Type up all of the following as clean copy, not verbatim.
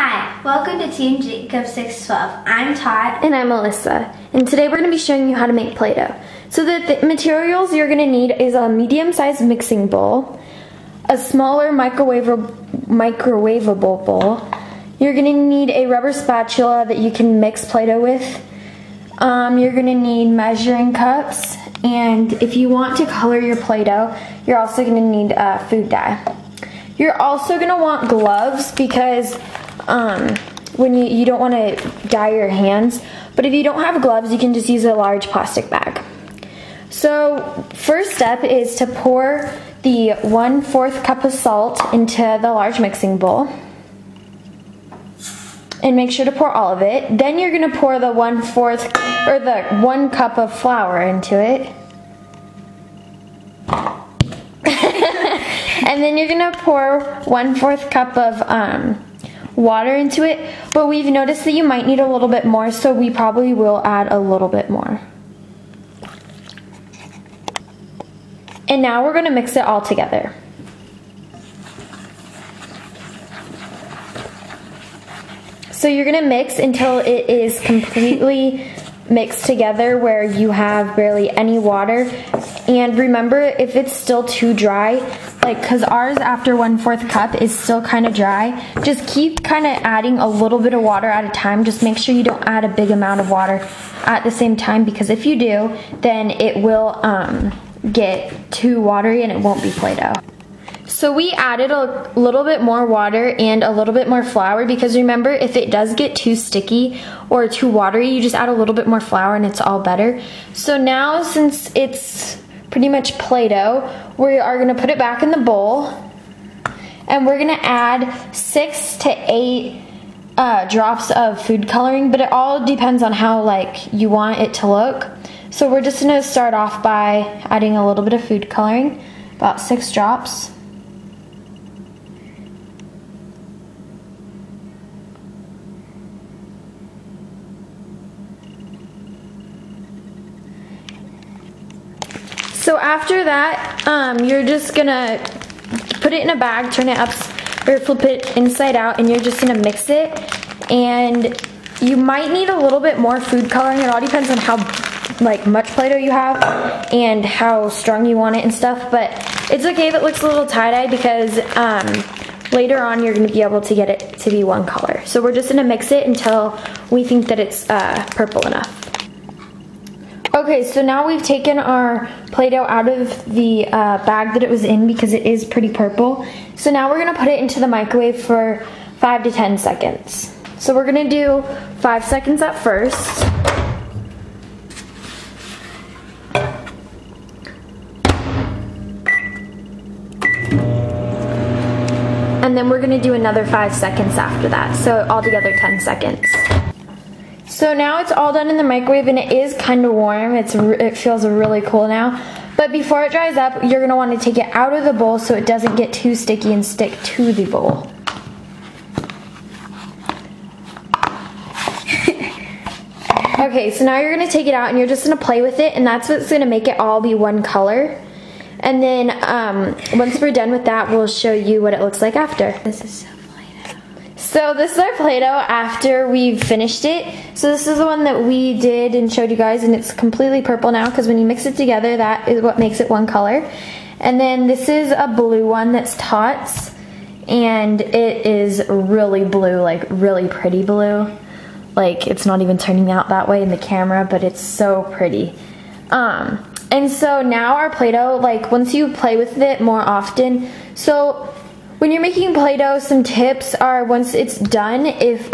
Hi, welcome to Team Jacob 612. I'm Todd. And I'm Melissa. And today we're going to be showing you how to make Play-Doh. So the materials you're going to need is a medium-sized mixing bowl, a smaller microwavable bowl. You're going to need a rubber spatula that you can mix Play-Doh with. You're going to need measuring cups. And if you want to color your Play-Doh, you're also going to need food dye. You're also going to want gloves because when you don't want to dye your hands. But if you don't have gloves, you can just use a large plastic bag. So first step is to pour the 1/4 cup of salt into the large mixing bowl. And make sure to pour all of it. Then you're going to pour the 1/4 or the 1 cup of flour into it. And then you're going to pour 1/4 cup of water into it, but we've noticed that you might need a little bit more, so we probably will add a little bit more. And now we're going to mix it all together. So you're going to mix until it is completely mixed together where you have barely any water. And remember, if it's still too dry, like because ours after 1/4 cup is still kind of dry, just keep kind of adding a little bit of water at a time. Just make sure you don't add a big amount of water at the same time, because if you do, then it will get too watery and it won't be Play-Doh. So we added a little bit more water and a little bit more flour, because remember, if it does get too sticky or too watery, you just add a little bit more flour and it's all better. So now, since it's pretty much Play-Doh, we are going to put it back in the bowl, and we're going to add 6 to 8 drops of food coloring, but it all depends on how you want it to look. So we're just going to start off by adding a little bit of food coloring, about 6 drops. So after that, you're just gonna put it in a bag, turn it up, or flip it inside out, and you're just gonna mix it. And you might need a little bit more food coloring. It all depends on how much Play-Doh you have and how strong you want it and stuff. But it's okay if it looks a little tie-dye, because later on you're gonna be able to get it to be one color. So we're just gonna mix it until we think that it's purple enough. Okay, so now we've taken our Play-Doh out of the bag that it was in, because it is pretty purple. So now we're gonna put it into the microwave for 5 to 10 seconds. So we're gonna do 5 seconds at first. And then we're gonna do another 5 seconds after that. So altogether 10 seconds. So now it's all done in the microwave, and it is kind of warm. It feels really cool now. But before it dries up, you're going to want to take it out of the bowl so it doesn't get too sticky and stick to the bowl. Okay, so now you're going to take it out and you're just going to play with it, and that's what's going to make it all be one color. And then once we're done with that, we'll show you what it looks like after. This is so Play-Doh. So this is our Play-Doh after we've finished it. So this is the one that we did and showed you guys, and it's completely purple now, because when you mix it together, that is what makes it one color. And then this is a blue one that's Tots, and it is really blue, really pretty blue. It's not even turning out that way in the camera, but it's so pretty. And so now our Play-Doh, once you play with it more often, so when you're making Play-Doh, some tips are, once it's done, if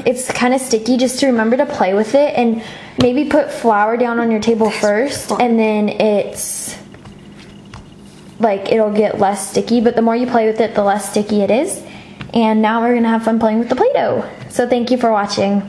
it's kind of sticky, just to remember to play with it and maybe put flour down on your table first, and then it'll get less sticky, but the more you play with it, the less sticky it is. And now we're gonna have fun playing with the Play-Doh. So thank you for watching.